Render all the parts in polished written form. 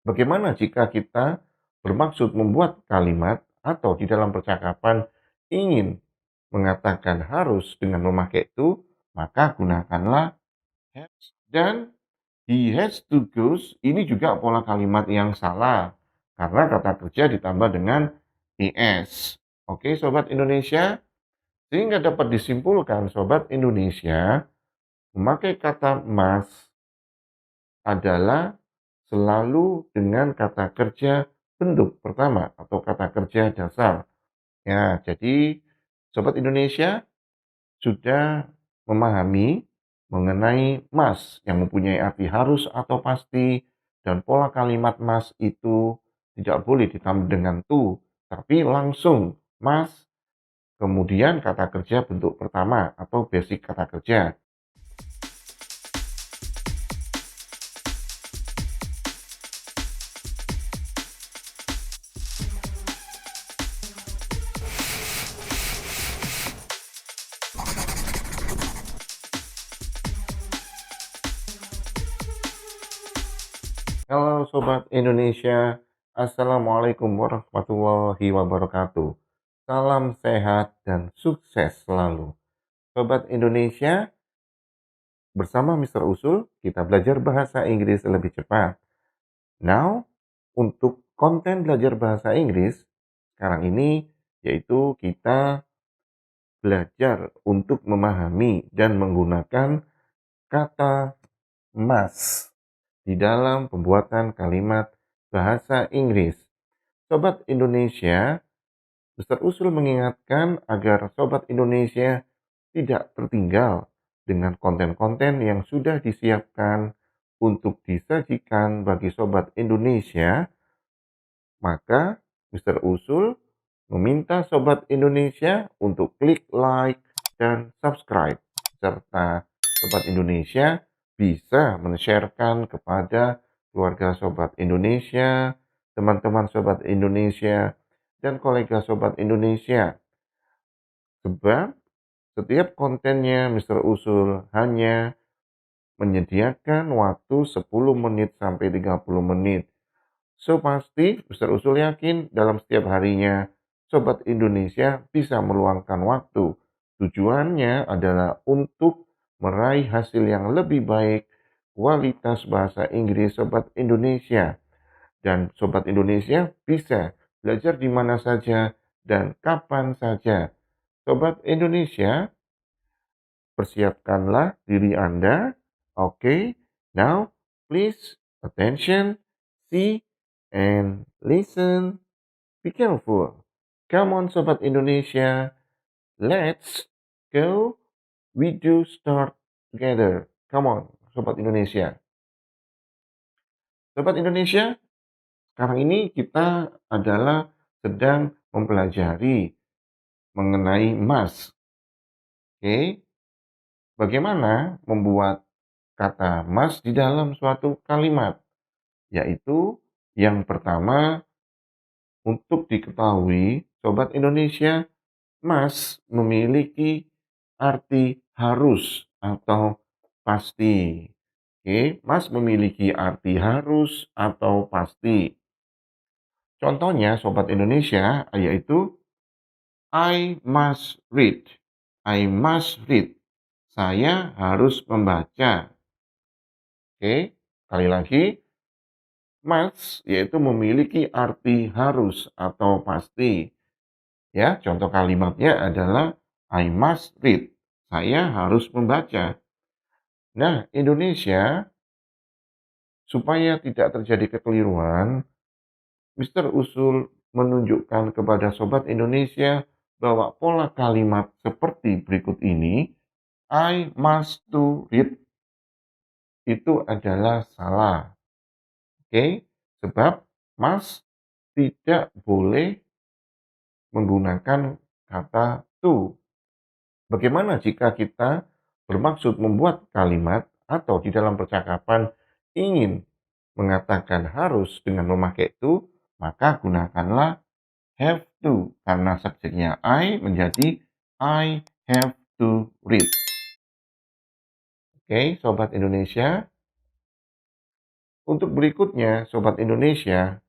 Bagaimana jika kita bermaksud membuat kalimat atau di dalam percakapan ingin mengatakan harus dengan memakai to, maka gunakanlah has dan he has to goes. Ini juga pola kalimat yang salah karena kata kerja ditambah dengan es. Oke, Sobat Indonesia, sehingga dapat disimpulkan Sobat Indonesia, memakai kata must adalah selalu dengan kata kerja bentuk pertama atau kata kerja dasar. Ya, jadi Sobat Indonesia sudah memahami mengenai must yang mempunyai arti harus atau pasti, dan pola kalimat must itu tidak boleh ditambah dengan to, tapi langsung must, kemudian kata kerja bentuk pertama atau basic kata kerja. Halo Sobat Indonesia, Assalamualaikum warahmatullahi wabarakatuh. Salam sehat dan sukses selalu. Sobat Indonesia, bersama Mr. Usul, kita belajar bahasa Inggris lebih cepat. Now, untuk konten belajar bahasa Inggris, sekarang ini yaitu kita belajar untuk memahami dan menggunakan kata must di dalam pembuatan kalimat bahasa Inggris. Sobat Indonesia, Mr. Usul mengingatkan agar Sobat Indonesia tidak tertinggal dengan konten-konten yang sudah disiapkan untuk disajikan bagi Sobat Indonesia. Maka Mr. Usul meminta Sobat Indonesia untuk klik like dan subscribe, serta Sobat Indonesia bisa men-sharekan kepada keluarga Sobat Indonesia, teman-teman Sobat Indonesia, dan kolega Sobat Indonesia. Sebab setiap kontennya Mr. Usul hanya menyediakan waktu 10 menit sampai 30 menit. So pasti Mr. Usul yakin dalam setiap harinya Sobat Indonesia bisa meluangkan waktu. Tujuannya adalah untuk meraih hasil yang lebih baik, kualitas bahasa Inggris Sobat Indonesia. Dan Sobat Indonesia bisa belajar di mana saja dan kapan saja. Sobat Indonesia, persiapkanlah diri Anda. Okay, now please attention, see and listen. Be careful. Come on, Sobat Indonesia. Let's go. We do start together. Come on, Sobat Indonesia. Sobat Indonesia, sekarang ini kita adalah sedang mempelajari mengenai must. Oke, bagaimana membuat kata must di dalam suatu kalimat? Yaitu yang pertama, untuk diketahui, Sobat Indonesia, must memiliki arti harus atau pasti. Oke, must memiliki arti harus atau pasti. Contohnya, Sobat Indonesia, yaitu I must read. I must read. Saya harus membaca. Oke, sekali lagi, must yaitu memiliki arti harus atau pasti. Ya, contoh kalimatnya adalah I must read. Saya harus membaca. Nah, Indonesia, supaya tidak terjadi kekeliruan, Mr. Usul menunjukkan kepada Sobat Indonesia bahwa pola kalimat seperti berikut ini, I must to read, itu adalah salah. Oke, sebab must tidak boleh menggunakan kata to. Bagaimana jika kita bermaksud membuat kalimat atau di dalam percakapan ingin mengatakan harus dengan memakai to, maka gunakanlah have to, karena subjeknya I menjadi I have to read. Oke, Sobat Indonesia, Untuk berikutnya, Sobat Indonesia,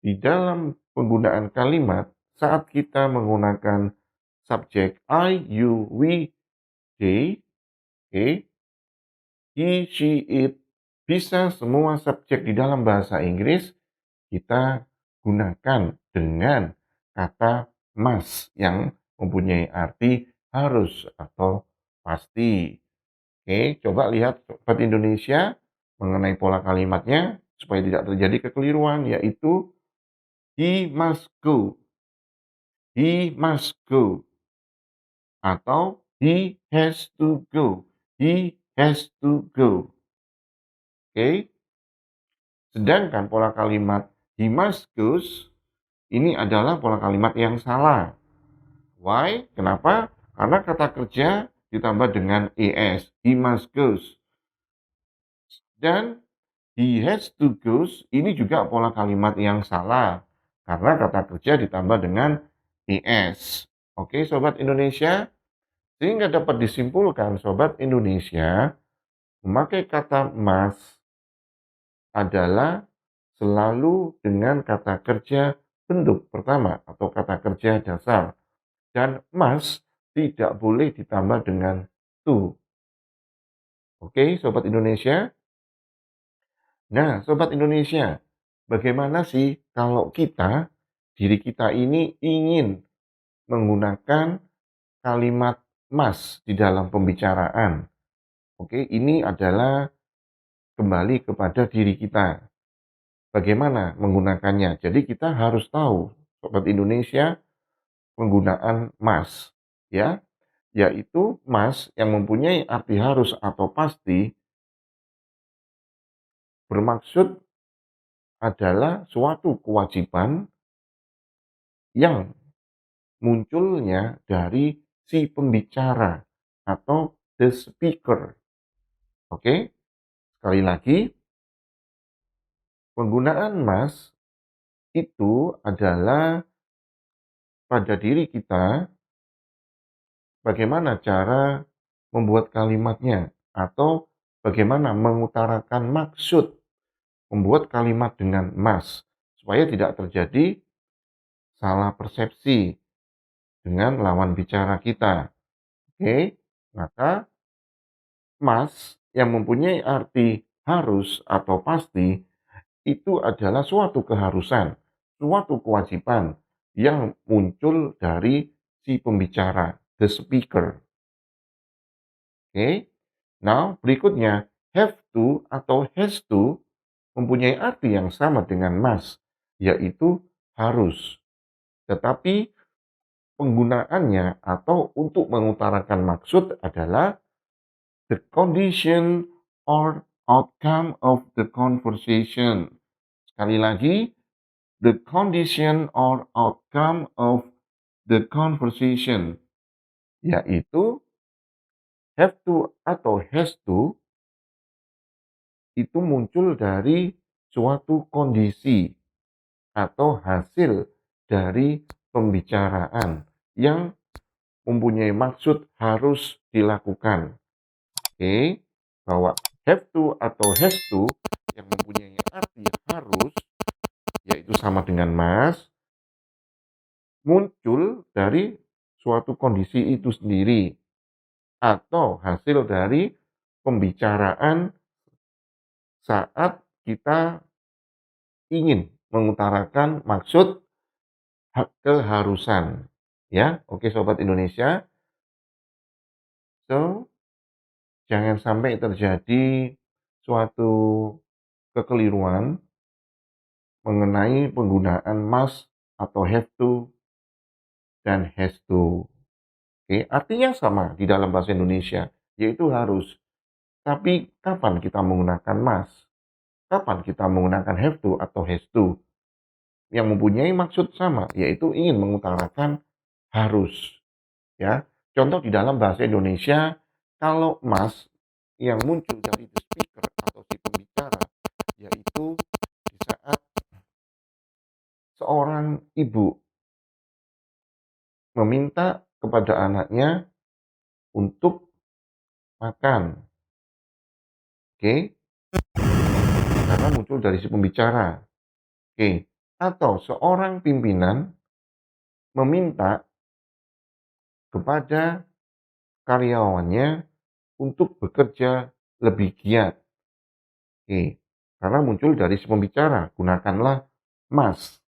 di dalam penggunaan kalimat saat kita menggunakan subjek I, you, we, they, okay, he, she, it, bisa semua subjek di dalam bahasa Inggris kita gunakan dengan kata must yang mempunyai arti harus atau pasti. Oke, coba lihat Sobat Indonesia mengenai pola kalimatnya supaya tidak terjadi kekeliruan, yaitu he must go, he must go, atau he has to go, he has to go. Oke, sedangkan pola kalimat he must goes ini adalah pola kalimat yang salah. Why? Kenapa? Karena kata kerja ditambah dengan es, he must goes. Dan he has to goes ini juga pola kalimat yang salah. Karena kata kerja ditambah dengan es. Oke, Sobat Indonesia. Sehingga dapat disimpulkan, Sobat Indonesia, memakai kata must adalah selalu dengan kata kerja bentuk pertama atau kata kerja dasar. Dan must tidak boleh ditambah dengan to. Oke, Sobat Indonesia. Nah, Sobat Indonesia, bagaimana sih kalau diri kita ini ingin menggunakan kalimat must di dalam pembicaraan? Oke, ini adalah kembali kepada diri kita. Bagaimana menggunakannya? Jadi kita harus tahu, Sobat Indonesia, penggunaan must, ya, yaitu must yang mempunyai arti harus atau pasti bermaksud adalah suatu kewajiban yang munculnya dari si pembicara atau the speaker. Oke, sekali lagi, penggunaan must itu adalah pada diri kita bagaimana cara membuat kalimatnya atau bagaimana mengutarakan maksud membuat kalimat dengan must supaya tidak terjadi salah persepsi dengan lawan bicara kita. Oke, maka must yang mempunyai arti harus atau pasti itu adalah suatu keharusan, suatu kewajiban yang muncul dari si pembicara, the speaker. Oke, nah berikutnya have to atau has to mempunyai arti yang sama dengan must, yaitu harus. Tetapi penggunaannya atau untuk mengutarakan maksud adalah the condition or outcome of the conversation. Sekali lagi, the condition or outcome of the conversation, yaitu have to atau has to itu muncul dari suatu kondisi atau hasil dari pembicaraan yang mempunyai maksud harus dilakukan. Oke, bahwa have to atau has to yang mempunyai arti harus, yaitu sama dengan must, muncul dari suatu kondisi itu sendiri atau hasil dari pembicaraan saat kita ingin mengutarakan maksud keharusan. Ya, oke Sobat Indonesia. So, jangan sampai terjadi suatu kekeliruan mengenai penggunaan must atau have to dan has to. Oke, artinya sama di dalam bahasa Indonesia, yaitu harus. Tapi kapan kita menggunakan must? Kapan kita menggunakan have to atau has to? Yang mempunyai maksud sama, yaitu ingin mengutarakan harus. Ya, contoh di dalam bahasa Indonesia, kalau must yang muncul dari the speaker atau si pembicara, yaitu di saat seorang ibu meminta kepada anaknya untuk makan. Oke, karena muncul dari si pembicara. Oke, atau seorang pimpinan meminta kepada karyawannya untuk bekerja lebih giat. Oke, karena muncul dari si pembicara, gunakanlah must.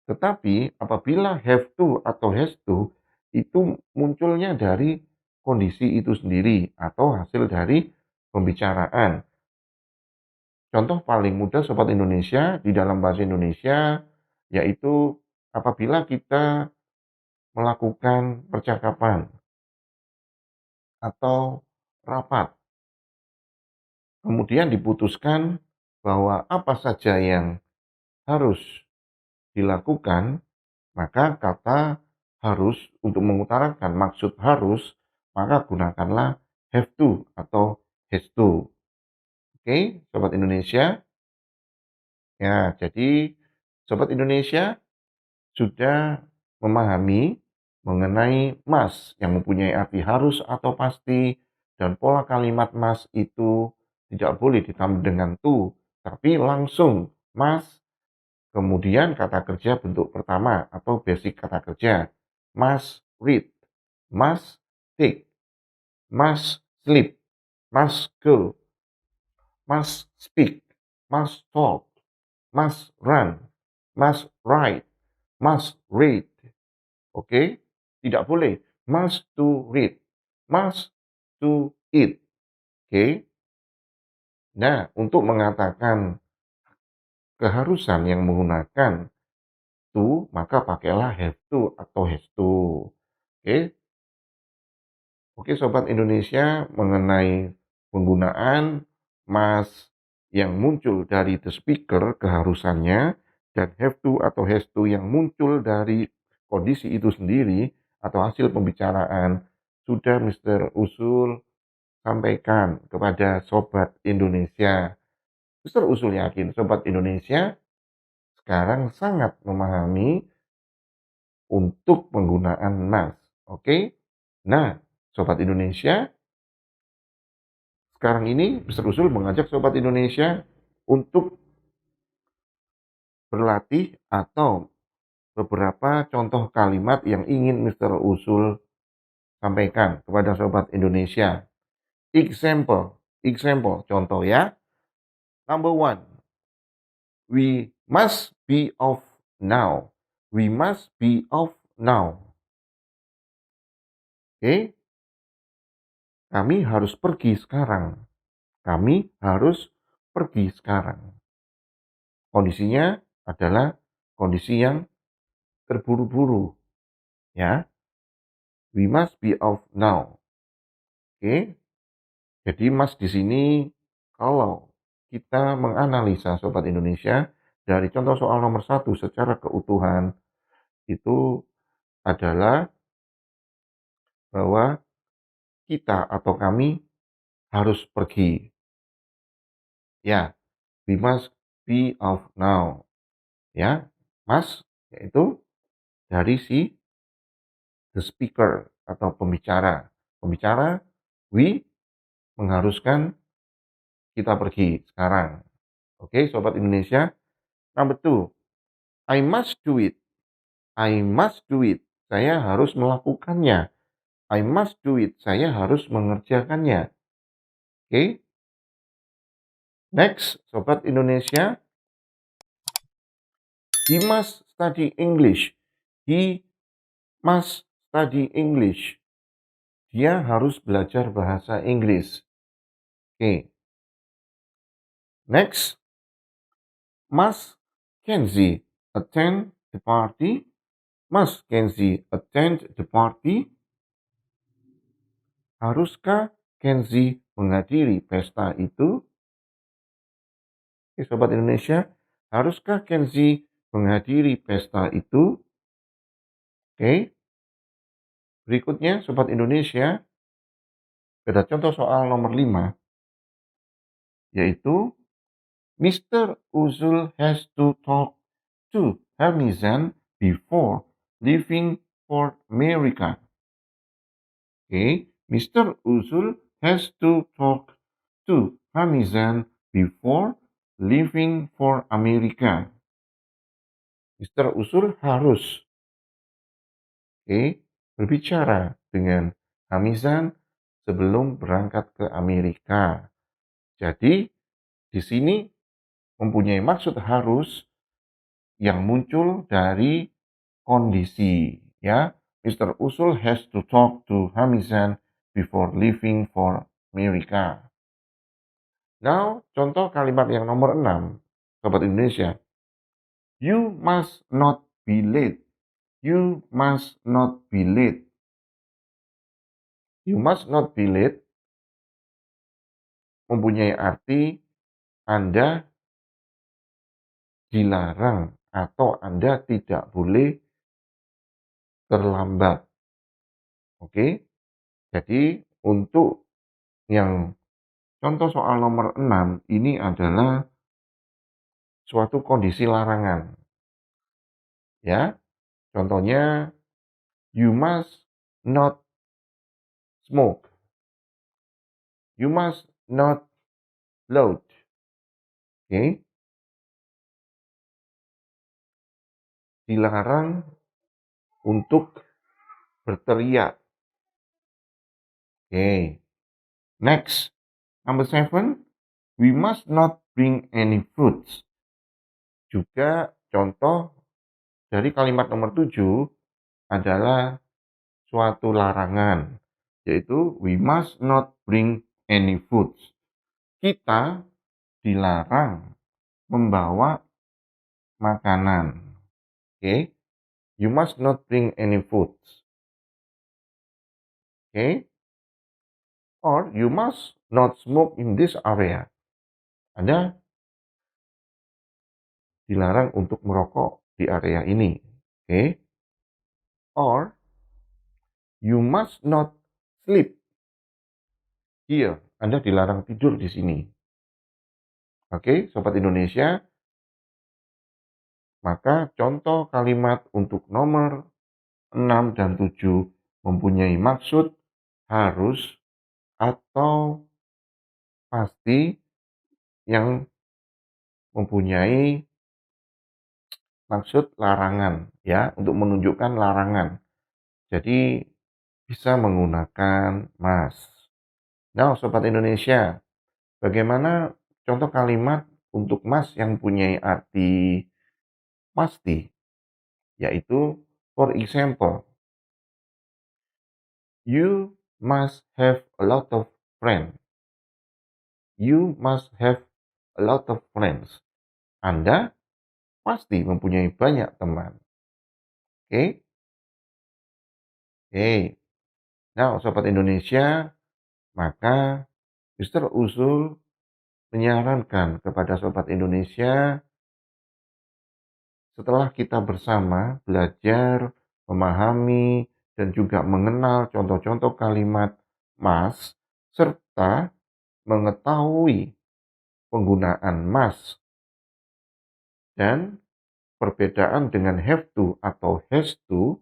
Tetapi apabila have to atau has to itu munculnya dari kondisi itu sendiri atau hasil dari pembicaraan. Contoh paling mudah Sobat Indonesia di dalam bahasa Indonesia yaitu apabila kita melakukan percakapan atau rapat, kemudian diputuskan bahwa apa saja yang harus dilakukan, maka kata harus untuk mengutarakan maksud harus, maka gunakanlah have to atau has to. Oke, Sobat Indonesia. Ya, jadi Sobat Indonesia sudah memahami mengenai must yang mempunyai arti harus atau pasti dan pola kalimat must itu tidak boleh ditambah dengan to, tapi langsung must. Kemudian kata kerja bentuk pertama atau basic kata kerja. Must read, must take, must sleep, must go, must speak, must talk, must run, must write, must read. Oke? Tidak boleh must to read, must to eat. Oke? Nah, untuk mengatakan keharusan yang menggunakan to, maka pakailah have to atau has to. Oke? Oke, Sobat Indonesia, mengenai penggunaan must yang muncul dari the speaker keharusannya dan have to atau has to yang muncul dari kondisi itu sendiri atau hasil pembicaraan sudah Mr. Usul sampaikan kepada Sobat Indonesia. Mr. Usul yakin Sobat Indonesia sekarang sangat memahami untuk penggunaan must. Oke? Nah, Sobat Indonesia, sekarang ini Mr. Usul mengajak Sobat Indonesia untuk berlatih atau beberapa contoh kalimat yang ingin Mr. Usul sampaikan kepada Sobat Indonesia. Example, contoh ya. Number one, we must be off now. We must be off now. Oke, kami harus pergi sekarang. Kami harus pergi sekarang. Kondisinya adalah kondisi yang terburu-buru, ya. We must be off now. Oke. Jadi Mas di sini kalau kita menganalisa Sobat Indonesia dari contoh soal nomor 1 secara keutuhan itu adalah bahwa kita atau kami harus pergi. Ya, we must be off now. Ya, Mas yaitu dari si the speaker atau pembicara. Pembicara, we mengharuskan kita pergi sekarang. Oke, Sobat Indonesia. Number two, I must do it. I must do it. Saya harus melakukannya. I must do it. Saya harus mengerjakannya. Oke. Next, Sobat Indonesia. He must study English. He must study English. Dia harus belajar bahasa Inggris. Oke. Next, must Kenzie attend the party? Must Kenzie attend the party? Haruskah Kenzie menghadiri pesta itu? Oke, Sobat Indonesia, haruskah Kenzie menghadiri pesta itu? Oke. Berikutnya, Sobat Indonesia, ada contoh soal nomor 5, yaitu Mr. Uzul has to talk to Hermizan before leaving for America. Oke, Mr. Uzul has to talk to Hermizan before leaving for America. Mister Usul harus berbicara dengan Hamizan sebelum berangkat ke Amerika. Jadi, di sini mempunyai maksud harus yang muncul dari kondisi, ya. Mister Usul has to talk to Hamizan before leaving for America. Now, contoh kalimat yang nomor 6, Sobat Indonesia. You must not be late. You must not be late. You must not be late mempunyai arti Anda dilarang atau Anda tidak boleh terlambat. Oke? Jadi, untuk yang contoh soal nomor 6 ini adalah suatu kondisi larangan. Ya, contohnya you must not smoke. You must not load. Oke, dilarang untuk berteriak. Oke, next, number 7, we must not bring any fruits. Juga contoh dari kalimat nomor 7 adalah suatu larangan, yaitu we must not bring any foods. Kita dilarang membawa makanan. Okay? You must not bring any foods. Okay? Or you must not smoke in this area. Anda dilarang untuk merokok di area ini. Okay? Or you must not sleep here. Anda dilarang tidur di sini. Oke, Sobat Indonesia. Maka contoh kalimat untuk nomor 6 dan 7 mempunyai maksud harus atau pasti yang mempunyai maksud larangan, ya, untuk menunjukkan larangan. Jadi bisa menggunakan must. Nah, Sobat Indonesia, bagaimana contoh kalimat untuk must yang mempunyai arti pasti? Yaitu, for example, you must have a lot of friends. You must have a lot of friends. Anda pasti mempunyai banyak teman. Oke? Oke. Nah, Sobat Indonesia, maka Mister Usul menyarankan kepada Sobat Indonesia setelah kita bersama belajar, memahami, dan juga mengenal contoh-contoh kalimat must, serta mengetahui penggunaan must dan perbedaan dengan have to atau has to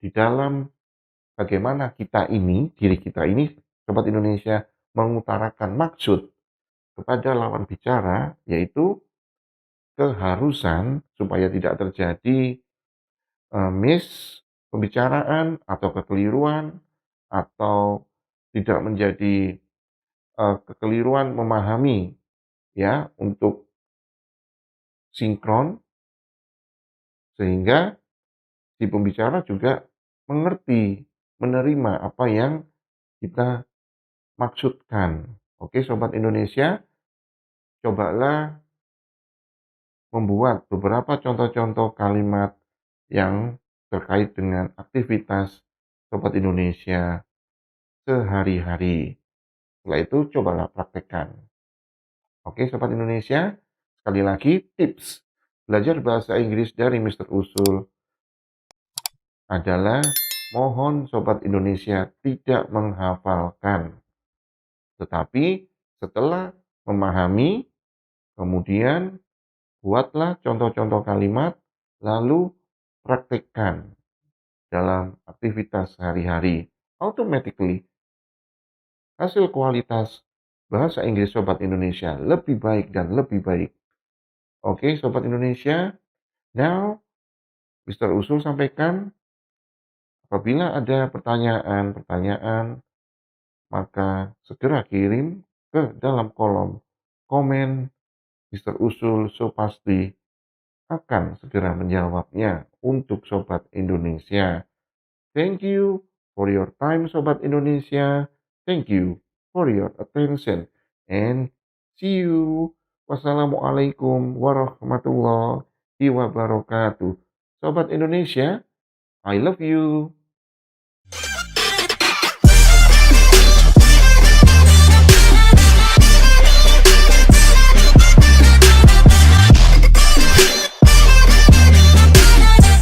di dalam bagaimana kita ini, diri kita ini, Sobat Indonesia, mengutarakan maksud kepada lawan bicara, yaitu keharusan supaya tidak terjadi miss pembicaraan atau kekeliruan atau tidak menjadi kekeliruan memahami, ya, untuk sinkron, sehingga si pembicara juga mengerti, menerima apa yang kita maksudkan. Oke, Sobat Indonesia, cobalah membuat beberapa contoh-contoh kalimat yang terkait dengan aktivitas Sobat Indonesia sehari-hari. Setelah itu, cobalah praktekkan. Oke, Sobat Indonesia, sekali lagi tips belajar bahasa Inggris dari Mister Usul adalah mohon Sobat Indonesia tidak menghafalkan. Tetapi setelah memahami, kemudian buatlah contoh-contoh kalimat, lalu praktekkan dalam aktivitas sehari-hari. Automatically, hasil kualitas bahasa Inggris Sobat Indonesia lebih baik dan lebih baik. Oke, Sobat Indonesia. Now, Mister Usul sampaikan, apabila ada pertanyaan-pertanyaan, maka segera kirim ke dalam kolom komen. Mister Usul so pasti akan segera menjawabnya untuk Sobat Indonesia. Thank you for your time, Sobat Indonesia. Thank you for your attention. And see you. Wassalamualaikum warahmatullahi wabarakatuh. Sobat Indonesia, I love you.